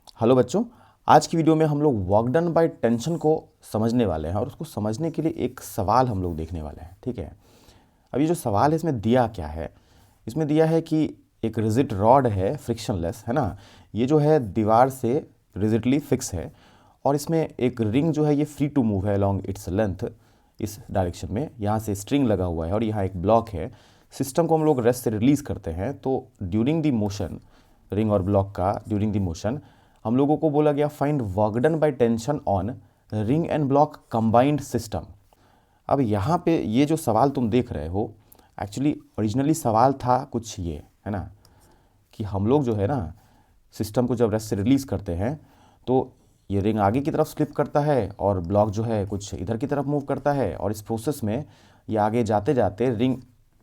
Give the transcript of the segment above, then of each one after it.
Hello बच्चों। आज की वीडियो में हम लोग वर्क डन बाय टेंशन को समझने वाले हैं और उसको समझने के लिए एक सवाल हम लोग देखने वाले हैं। ठीक है। अब ये जो सवाल है इसमें दिया क्या है, इसमें दिया है कि एक रिजिड रॉड है, फ्रिक्शनलेस है ना, ये जो है दीवार से रिजिडली फिक्स है और इसमें एक रिंग जो है ये फ्री टू मूव है अलॉन्ग इट्स लेंथ इस डायरेक्शन में। यहाँ से स्ट्रिंग लगा हुआ है और यहाँ एक ब्लॉक है। सिस्टम को हम लोग रेस्ट से रिलीज़ करते हैं तो ड्यूरिंग द मोशन, रिंग और ब्लॉक का ड्यूरिंग द मोशन हम लोगों को बोला गया find work done by tension on ring and block combined system. अब यहाँ पे ये जो सवाल तुम देख रहे हो, एक्चुअली ओरिजिनली सवाल था कुछ ये है ना, कि हम लोग जो है ना सिस्टम को जब रेस्ट से रिलीज़ करते हैं तो ये रिंग आगे की तरफ स्लिप करता है और ब्लॉक जो है कुछ इधर की तरफ मूव करता है और इस प्रोसेस में ये आगे जाते जाते रिंग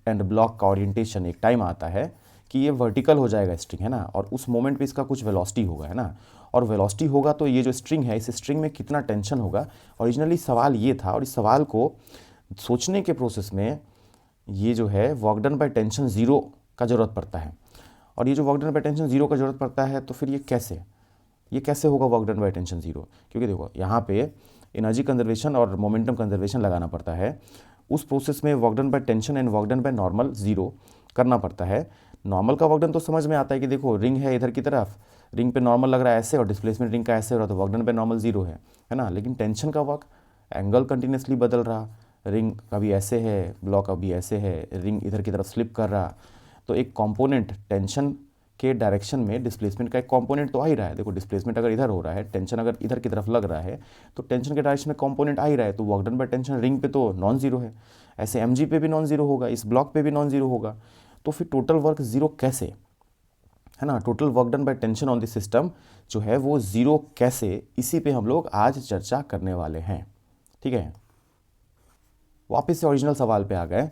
एंड ब्लॉक का ओरिएंटेशन एक टाइम आता है कि ये वर्टिकल हो जाएगा स्ट्रिंग है ना, और उस मोमेंट पे इसका कुछ वेलोसिटी होगा है ना, और वेलोसिटी होगा तो ये जो स्ट्रिंग है इस स्ट्रिंग में कितना टेंशन होगा। ओरिजिनली सवाल ये था और इस सवाल को सोचने के प्रोसेस में ये जो है work done by tension zero का ज़रूरत पड़ता है। और ये जो work done by tension zero का ज़रूरत पड़ता है तो फिर ये कैसे होगा work done by tension zero, क्योंकि देखो यहाँ पे एनर्जी कंजर्वेशन और मोमेंटम कंजर्वेशन लगाना पड़ता है। उस प्रोसेस में work done by tension and work done by normal zero करना पड़ता है। नॉर्मल का वर्क डन तो समझ में आता है कि देखो रिंग है इधर की तरफ, रिंग पे नॉर्मल लग रहा है ऐसे और डिस्प्लेसमेंट रिंग का ऐसे हो रहा है तो work done by normal zero है ना। लेकिन टेंशन का वर्क, एंगल कंटिन्यूसली बदल रहा, रिंग कभी ऐसे है, ब्लॉक कभी ऐसे है, रिंग इधर की तरफ स्लिप कर रहा, तो एक कंपोनेंट टेंशन के डायरेक्शन में डिस्प्लेसमेंट का एक कंपोनेंट तो आ ही रहा है। देखो डिस्प्लेसमेंट अगर इधर हो रहा है, टेंशन अगर इधर की तरफ लग रहा है तो टेंशन के डायरेक्शन में कंपोनेंट आ ही रहा है, तो work done by tension ring पे तो नॉन जीरो है, ऐसे एम पे भी नॉन जीरो होगा, इस ब्लॉक पे भी नॉन जीरो होगा। तो फिर टोटल वर्क जीरो कैसे है ना, total work done by tension on this system जो है वो जीरो कैसे, इसी पे हम लोग आज चर्चा करने वाले हैं। ठीक है, वापस से ओरिजिनल सवाल पे आ गए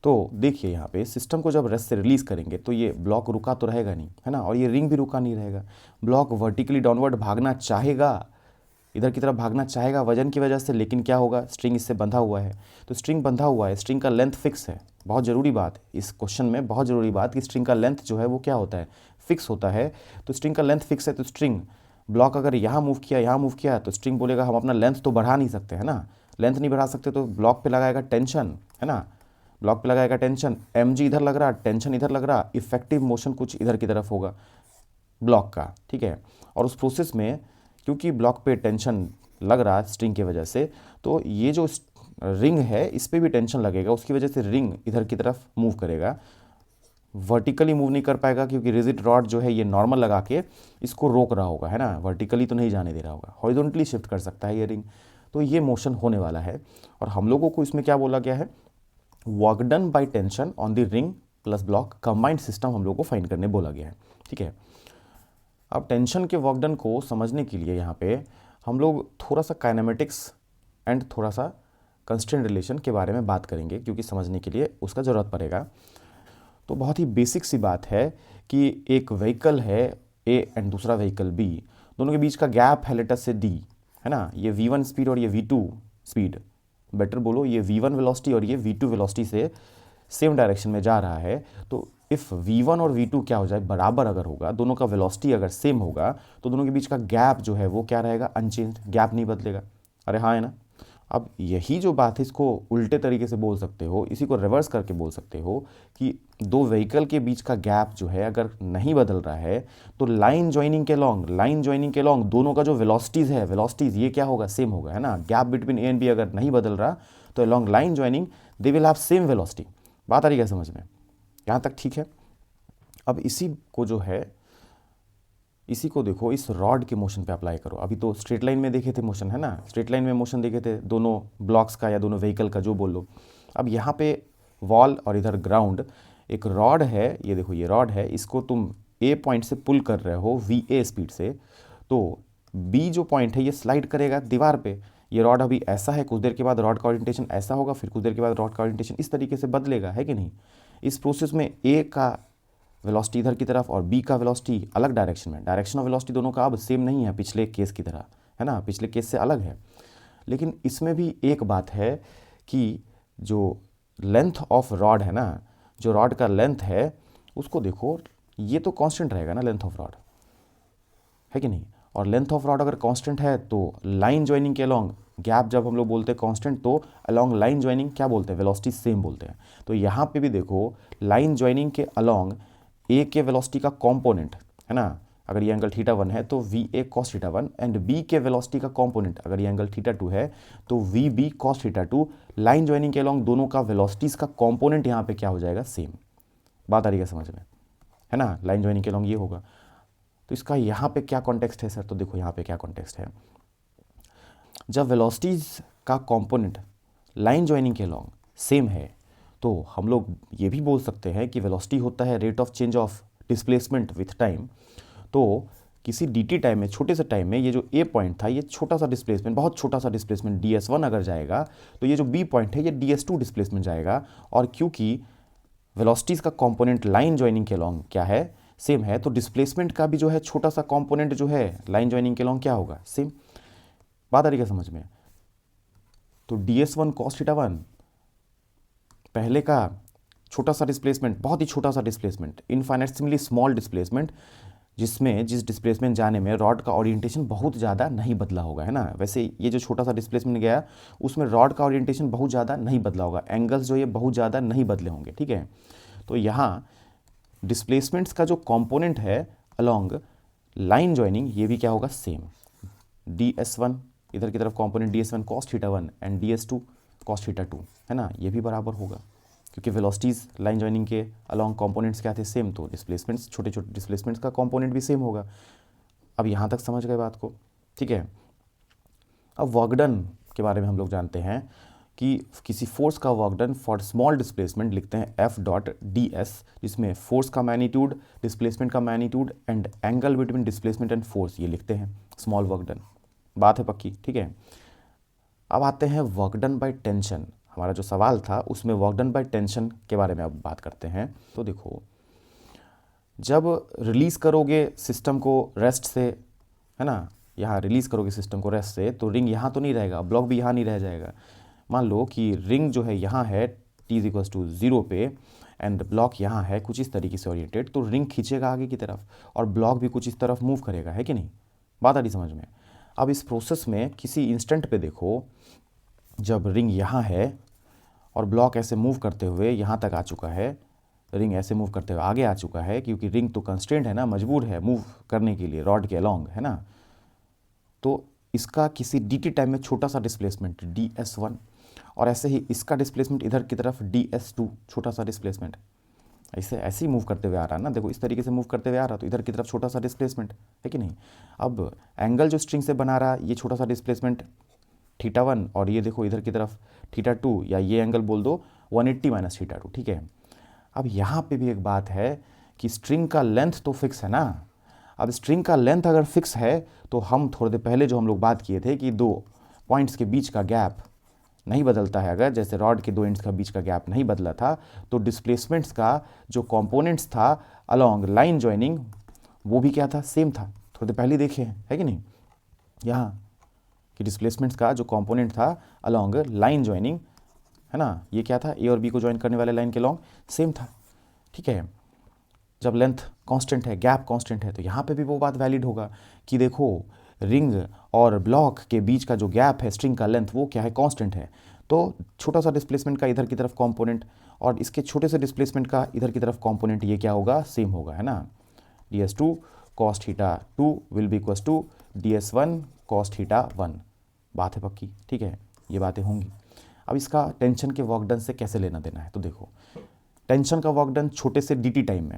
तो देखिए यहाँ पे सिस्टम को जब रेस्ट से रिलीज़ करेंगे तो ये ब्लॉक रुका तो रहेगा नहीं है ना, और ये रिंग भी रुका नहीं रहेगा। ब्लॉक वर्टिकली डाउनवर्ड भागना चाहेगा, इधर की तरफ भागना चाहेगा वजन की वजह से, लेकिन क्या होगा, स्ट्रिंग इससे बंधा हुआ है। तो स्ट्रिंग बंधा हुआ है, स्ट्रिंग का लेंथ फिक्स है। बहुत ज़रूरी बात इस क्वेश्चन में, बहुत ज़रूरी बात कि स्ट्रिंग का लेंथ जो है वो क्या होता है, फिक्स होता है। तो स्ट्रिंग का लेंथ फिक्स है तो स्ट्रिंग ब्लॉक अगर यहाँ मूव किया, यहाँ मूव किया तो स्ट्रिंग बोलेगा हम अपना लेंथ तो बढ़ा नहीं सकते है ना, लेंथ नहीं बढ़ा सकते तो ब्लॉक पे लगाएगा टेंशन है ना, ब्लॉक पे लगाएगा टेंशन, एम इधर लग रहा, टेंशन इधर लग रहा, इफेक्टिव मोशन कुछ इधर की तरफ होगा ब्लॉक का। ठीक है, और उस प्रोसेस में क्योंकि ब्लॉक पे टेंशन लग रहा है स्ट्रिंग की वजह से, तो ये जो रिंग है इस पर भी टेंशन लगेगा, उसकी वजह से रिंग इधर की तरफ मूव करेगा, वर्टिकली मूव नहीं कर पाएगा क्योंकि रिजिड रॉड जो है ये नॉर्मल लगा के इसको रोक रहा होगा है ना, वर्टिकली तो नहीं जाने दे रहा होगा, हॉरिजॉन्टली शिफ्ट कर सकता है ये रिंग। तो ये मोशन होने वाला है और हम लोगों को इसमें क्या बोला गया है, work done by tension on the ring plus block combined system हम लोग को फाइंड करने बोला गया है। ठीक है, अब टेंशन के वर्क डन को समझने के लिए यहाँ पे हम लोग थोड़ा सा काइनेमेटिक्स एंड थोड़ा सा कंस्ट्रेंट रिलेशन के बारे में बात करेंगे क्योंकि समझने के लिए उसका ज़रूरत पड़ेगा। तो बहुत ही बेसिक सी बात है कि एक व्हीकल है ए एंड दूसरा व्हीकल बी, दोनों के बीच का गैप है लेटर से डी है ना, ये v1 स्पीड और ये v2 स्पीड, बेटर बोलो ये v1 वेलोसिटी और ये v2 वेलोसिटी से सेम डायरेक्शन में जा रहा है। तो इफ़ v1 और v2 क्या हो जाए, बराबर अगर होगा, दोनों का वेलोसिटी अगर सेम होगा तो दोनों के बीच का गैप जो है वो क्या रहेगा, अनचेंज, गैप नहीं बदलेगा। अरे हाँ है ना। अब यही जो बात है इसको उल्टे तरीके से बोल सकते हो, इसी को रिवर्स करके बोल सकते हो कि दो व्हीकल के बीच का गैप जो है अगर नहीं बदल रहा है तो लाइन ज्वाइनिंग के लॉन्ग दोनों का जो वेलोसिटीज़ है, वेलोसिटीज़ ये क्या होगा, सेम होगा है ना। Gap between A and B अगर नहीं बदल रहा तो along line joining they will have same velocity. बात आ रही है समझ में, यहाँ तक ठीक है। अब इसी को जो है, इसी को देखो इस रॉड के मोशन पे अप्लाई करो। अभी तो स्ट्रेट लाइन में देखे थे मोशन है ना, स्ट्रेट लाइन में मोशन देखे थे दोनों ब्लॉक्स का या दोनों व्हीकल का जो बोल लो। अब यहाँ पे वॉल और इधर ग्राउंड, एक रॉड है, ये देखो ये रॉड है, इसको तुम ए पॉइंट से पुल कर रहे हो VA स्पीड से, तो बी जो पॉइंट है ये स्लाइड करेगा दीवार पे। ये रॉड अभी ऐसा है, कुछ देर के बाद रॉड का ओरिएंटेशन ऐसा होगा, फिर कुछ देर के बाद रॉड का ओरिएंटेशन इस तरीके से बदलेगा, है कि नहीं। इस प्रोसेस में ए का वेलोसिटी इधर की तरफ और बी का वेलोसिटी अलग डायरेक्शन में, डायरेक्शन ऑफ वेलोसिटी दोनों का अब सेम नहीं है पिछले केस की तरह है ना, पिछले केस से अलग है। लेकिन इसमें भी एक बात है कि जो लेंथ ऑफ रॉड है ना, जो रॉड का लेंथ है उसको देखो, ये तो कांस्टेंट रहेगा ना लेंथ ऑफ रॉड, है कि नहीं। और लेंथ ऑफ रॉड अगर कांस्टेंट है तो लाइन ज्वाइनिंग के अलोंग गैप, जब हम लोग बोलते हैं कांस्टेंट तो अलोंग लाइन ज्वाइनिंग क्या बोलते हैं, वेलोसिटी सेम बोलते हैं। तो यहाँ पे भी देखो लाइन ज्वाइनिंग के अलोंग ए के वेलोसिटी का कॉम्पोनेंट है ना, अगर ये एंगल थीटा 1 है तो V A cos theta 1, and B के वेलोसिटी का कॉम्पोनेंट अगर ये एंगल थीटा 2 है तो V B cos theta 2। Line joining के अलोंग दोनों का वेलोसिटीज का कॉम्पोनेंट यहाँ पे क्या हो जाएगा, सेम। बात आ रही है समझ में, है ना। लाइन ज्वाइनिंग के अलोंग ये होगा। तो इसका यहाँ पे क्या कॉन्टेक्स्ट है सर, तो देखो यहाँ पे क्या कॉन्टेक्स्ट है। जब वेलोसिटीज का कंपोनेंट लाइन ज्वाइनिंग के अलोंग सेम है तो हम लोग ये भी बोल सकते हैं कि वेलोसिटी होता है rate of change of displacement with time. तो किसी dt टाइम में, छोटे से टाइम में, ये जो a पॉइंट था ये छोटा सा डिस्प्लेसमेंट, बहुत छोटा सा डिस्प्लेसमेंट ds1 अगर जाएगा तो ये जो b पॉइंट है ये ds2 डिस्प्लेसमेंट जाएगा। और क्योंकि वेलोसिटीज का कंपोनेंट लाइन ज्वाइनिंग के अलोंग क्या है, सेम है, तो डिस्प्लेसमेंट का भी जो है छोटा सा कंपोनेंट जो है लाइन ज्वाइनिंग के अलोंग क्या होगा, सेम। बात आ रही है समझ में। तो ds1 cos थीटा 1 पहले का छोटा सा डिस्प्लेसमेंट, बहुत ही छोटा सा डिस्प्लेसमेंट, इनफाइनेटसिमली स्मॉल डिस्प्लेसमेंट, जिस डिस्प्लेसमेंट जाने में रॉड का ओरिएंटेशन बहुत ज़्यादा नहीं बदला होगा, है ना। वैसे ये जो छोटा सा डिस्प्लेसमेंट गया उसमें रॉड का ओरिएंटेशन बहुत ज़्यादा नहीं बदला होगा, एंगल्स जो ये बहुत ज़्यादा नहीं बदले होंगे, ठीक है। तो यहाँ डिस्प्लेसमेंट्स का जो कंपोनेंट है अलोंग लाइन ज्वाइनिंग ये भी क्या होगा, सेम। ds1 इधर की तरफ component ds1 cos theta 1 and ds2 cos theta 2, है ना, ये भी बराबर होगा क्योंकि वेलोसिटीज़ लाइन ज्वाइनिंग के अलोंग कंपोनेंट्स क्या थे, सेम। तो डिस्प्लेसमेंट्स, छोटे छोटे डिस्प्लेसमेंट्स का कंपोनेंट भी सेम होगा। अब यहाँ तक समझ गए बात को, ठीक है। अब वर्क डन के बारे में हम लोग जानते हैं कि किसी फोर्स का work done for small displacement लिखते हैं एफ डॉट डी एस, जिसमें फोर्स का मैग्नीट्यूड, डिस्प्लेसमेंट का magnitude and angle between displacement and force, ये लिखते हैं स्मॉल वर्क डन। बात है पक्की, ठीक है। अब आते हैं वर्क डन बाय टेंशन। हमारा जो सवाल था उसमें वर्क डन बाय टेंशन के बारे में अब बात करते हैं। तो देखो जब रिलीज़ करोगे सिस्टम को रेस्ट से, है ना, यहाँ रिलीज़ करोगे सिस्टम को रेस्ट से तो रिंग यहाँ तो नहीं रहेगा, ब्लॉक भी यहाँ नहीं रह जाएगा। मान लो कि रिंग जो है यहाँ है t=0 पे एंड ब्लॉक यहाँ है कुछ इस तरीके से ओरिएंटेड, तो रिंग खींचेगा आगे की तरफ और ब्लॉक भी कुछ इस तरफ मूव करेगा, है कि नहीं। बात आ रही समझ में। अब इस प्रोसेस में किसी इंस्टेंट पे देखो जब रिंग यहाँ है और ब्लॉक ऐसे मूव करते हुए यहाँ तक आ चुका है, रिंग ऐसे मूव करते हुए आगे आ चुका है, क्योंकि रिंग तो कंस्ट्रेंट है ना, मजबूर है मूव करने के लिए रॉड के अलोंग, है ना। तो इसका किसी dt टाइम में छोटा सा डिस्प्लेसमेंट ds1 और ऐसे ही इसका डिस्प्लेसमेंट इधर की तरफ ds2, छोटा सा डिस्प्लेसमेंट, ऐसे ही मूव करते हुए आ रहा है ना, देखो इस तरीके से मूव करते हुए आ रहा, तो इधर की तरफ छोटा सा डिस्प्लेसमेंट है कि नहीं। अब एंगल जो स्ट्रिंग से बना रहा ये छोटा सा डिस्प्लेसमेंट थीटा 1 और ये देखो इधर की तरफ थीटा 2, या ये एंगल बोल दो 180 माइनस थीटा 2, ठीक है। अब यहाँ पे भी एक बात है कि स्ट्रिंग का लेंथ तो फिक्स है ना। अब स्ट्रिंग का लेंथ अगर फिक्स है तो हम थोड़ी देर पहले जो हम लोग बात किए थे कि दो पॉइंट्स के बीच का गैप नहीं बदलता है, अगर जैसे रॉड के दो एंड्स का बीच का गैप नहीं बदला था तो डिस्प्लेसमेंट्स का जो कंपोनेंट्स था अलोंग लाइन ज्वाइनिंग वो भी क्या था, सेम था। थोड़ी देर पहले देखे है कि नहीं यहाँ कि डिस्प्लेसमेंट्स का जो कंपोनेंट था अलोंग लाइन ज्वाइनिंग, है ना, ये क्या था, ए और बी को ज्वाइन करने वाले लाइन के लॉन्ग सेम था, ठीक है। जब लेंथ कांस्टेंट है, गैप कांस्टेंट है, तो यहाँ पे भी वो बात वैलिड होगा कि देखो रिंग और ब्लॉक के बीच का जो गैप है स्ट्रिंग का लेंथ वो क्या है, कांस्टेंट है। तो छोटा सा डिस्प्लेसमेंट का इधर की तरफ कंपोनेंट और इसके छोटे से डिस्प्लेसमेंट का इधर की तरफ कंपोनेंट ये क्या होगा, सेम होगा, है ना। ds2 cos theta 2 will be equals to ds1 cos theta 1। बात है पक्की, ठीक है, ये बातें होंगी। अब इसका टेंशन के वर्क डन से कैसे लेना देना है, तो देखो टेंशन का वर्क डन छोटे से dt टाइम में,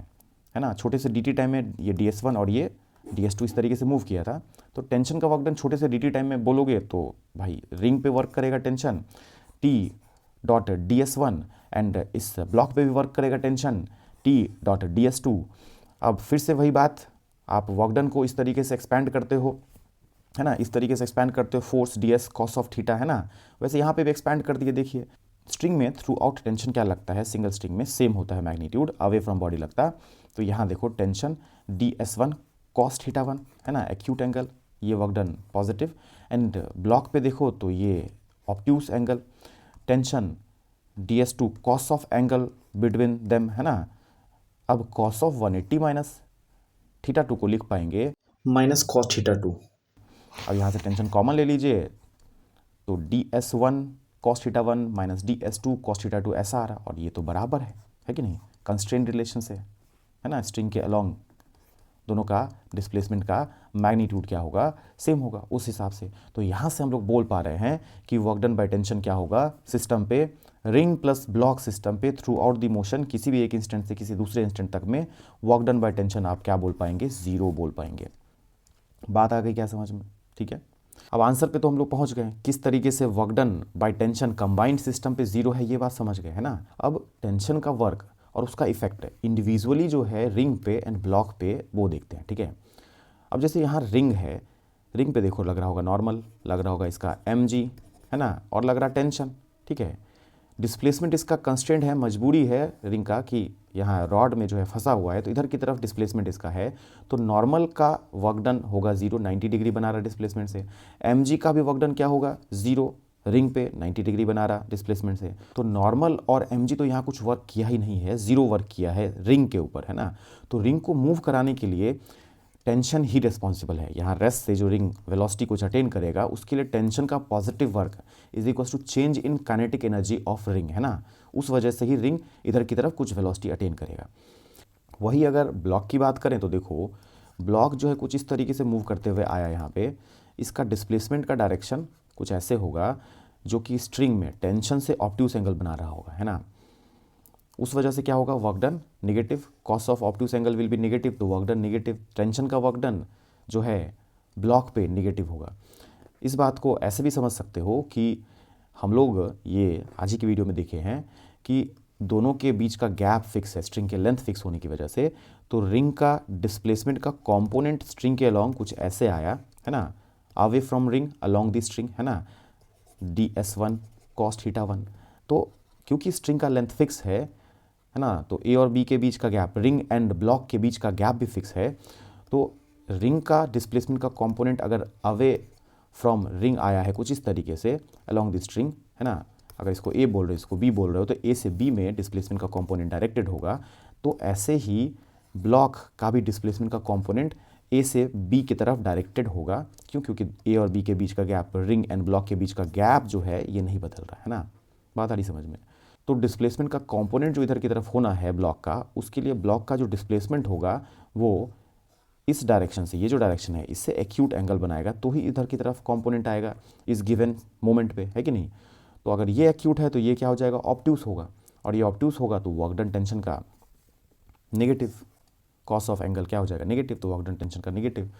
है ना, छोटे से dt टाइम में ये ds1 और ये ds2 इस तरीके से मूव किया था, तो टेंशन का वर्क डन छोटे से dt टाइम में बोलोगे तो भाई रिंग पे वर्क करेगा tension t dot ds1 and इस ब्लॉक पे भी वर्क करेगा टेंशन t डॉट ds2। अब फिर से वही बात, आप वर्क डन को इस तरीके से एक्सपैंड करते हो, है ना, इस तरीके से एक्सपैंड करते हो force ds cos of theta, है ना। वैसे यहाँ पे भी एक्सपैंड कर दिए, देखिए स्ट्रिंग में थ्रू आउट टेंशन क्या लगता है, सिंगल स्ट्रिंग में सेम होता है मैग्नीट्यूड, अवे फ्रॉम बॉडी लगता। तो यहाँ देखो टेंशन ds1 cos थीटा 1, है ना, एक्यूट एंगल, ये work done positive. And block पे देखो तो ये obtuse angle, tension ds2 cos of angle between them, है ना। अब cos ऑफ 180 माइनस थीटा 2 को लिख पाएंगे माइनस कॉस थीटा 2। अब यहाँ से टेंशन कॉमन ले लीजिए, तो ds1 cos theta 1 minus ds2 cos theta 2 ऐसा आ रहा, और ये तो बराबर है कि नहीं, कंस्ट्रेंट रिलेशन से, है ना। स्ट्रिंग के अलोंग दोनों का डिस्प्लेसमेंट का मैग्नीट्यूड क्या होगा, सेम होगा उस हिसाब से। तो यहाँ से हम लोग बोल पा रहे हैं कि वर्क डन बाय टेंशन क्या होगा सिस्टम पे, रिंग प्लस ब्लॉक सिस्टम पे थ्रू आउट द मोशन, किसी भी एक इंस्टेंट से किसी दूसरे इंस्टेंट तक में वर्क डन बाय टेंशन आप क्या बोल पाएंगे, जीरो बोल पाएंगे। बात आ गई क्या समझ में? ठीक है, अब आंसर पे तो हम लोग पहुंच गए, किस तरीके से work done by tension combined system पे जीरो है ये बात समझ गए, है ना। अब टेंशन का वर्क और उसका इफेक्ट इंडिविजुअली जो है रिंग पे एंड ब्लॉक पे वो देखते हैं, ठीक है। अब जैसे यहाँ रिंग है, रिंग पे देखो लग रहा होगा नॉर्मल, लग रहा होगा इसका mg, है ना, और लग रहा टेंशन, ठीक है। डिस्प्लेसमेंट इसका कंस्टेंट है, मजबूरी है रिंग का कि यहाँ रॉड में जो है फंसा हुआ है, तो इधर की तरफ डिस्प्लेसमेंट इसका है, तो नॉर्मल का वर्क डन होगा जीरो, 90 डिग्री बना रहा डिस्प्लेसमेंट से। mg का भी वर्क डन क्या होगा, जीरो, रिंग पे 90 डिग्री बना रहा डिस्प्लेसमेंट से। तो नॉर्मल और mg तो यहाँ कुछ वर्क किया ही नहीं है, जीरो वर्क किया है रिंग के ऊपर, है ना। तो रिंग को मूव कराने के लिए टेंशन ही रिस्पॉन्सिबल है। यहाँ रेस्ट से जो रिंग वेलोसिटी कुछ अटेन करेगा उसके लिए टेंशन का positive work is equal to change in kinetic energy of ring, है ना। उस वजह से ही रिंग इधर की तरफ कुछ वेलोसिटी अटेन करेगा। वही अगर ब्लॉक की बात करें तो देखो ब्लॉक जो है कुछ इस तरीके से मूव करते हुए आया यहाँ पे, इसका डिस्प्लेसमेंट का डायरेक्शन कुछ ऐसे होगा जो कि स्ट्रिंग में टेंशन से ऑब्ट्यूस एंगल बना रहा होगा, है ना। उस वजह से क्या होगा, work done negative, cos of obtuse angle will be negative, तो वर्क डन निगेटिव, टेंशन का वर्क डन जो है ब्लॉक पे निगेटिव होगा। इस बात को ऐसे भी समझ सकते हो कि हम लोग ये आज ही की वीडियो में देखे हैं कि दोनों के बीच का गैप फिक्स है स्ट्रिंग के लेंथ फिक्स होने की वजह से, तो रिंग का डिस्प्लेसमेंट का कंपोनेंट स्ट्रिंग के अलोंग कुछ ऐसे आया, है ना, away from ring along the string, है ना, ds1 cos थीटा 1। तो क्योंकि स्ट्रिंग का लेंथ फिक्स है ना, तो ए और बी के बीच का गैप, रिंग एंड ब्लॉक के बीच का गैप भी फिक्स है, तो रिंग का डिस्प्लेसमेंट का कंपोनेंट अगर अवे फ्रॉम रिंग आया है कुछ इस तरीके से अलोंग द स्ट्रिंग, है ना, अगर इसको ए बोल रहे हो इसको बी बोल रहे हो, तो ए से बी में डिस्प्लेसमेंट का कंपोनेंट डायरेक्टेड होगा। तो ऐसे ही ब्लॉक का भी डिस्प्लेसमेंट का कंपोनेंट ए से बी की तरफ डायरेक्टेड होगा, क्यों, क्योंकि ए और बी के बीच का गैप, रिंग एंड ब्लॉक के बीच का गैप जो है ये नहीं बदल रहा है ना। बात आ रही समझ में। तो डिस्प्लेसमेंट का कंपोनेंट जो इधर की तरफ होना है ब्लॉक का, उसके लिए ब्लॉक का जो डिस्प्लेसमेंट होगा वो इस डायरेक्शन से, ये जो डायरेक्शन है इससे एक्यूट एंगल बनाएगा, तो ही इधर की तरफ कंपोनेंट आएगा इस गिवन मोमेंट पे, है कि नहीं। तो अगर ये एक्यूट है तो ये क्या हो जाएगा, ऑब्ट्यूस होगा, और ये ऑब्ट्यूस होगा तो वर्क डन टेंशन का नेगेटिव, कॉस ऑफ एंगल क्या हो जाएगा, नेगेटिव, तो वर्क डन टेंशन का नेगेटिव।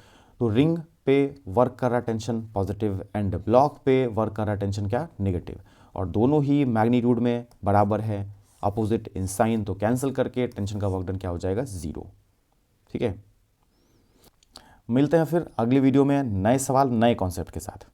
तो रिंग पे वर्क कर रहा टेंशन पॉजिटिव एंड ब्लॉक पे वर्क कर रहा टेंशन क्या, नेगेटिव, और दोनों ही मैग्नीट्यूड में बराबर है, अपोजिट इन साइन, तो कैंसिल करके टेंशन का वर्क डन क्या हो जाएगा, जीरो। ठीक है, मिलते हैं फिर अगली वीडियो में नए सवाल नए कॉन्सेप्ट के साथ।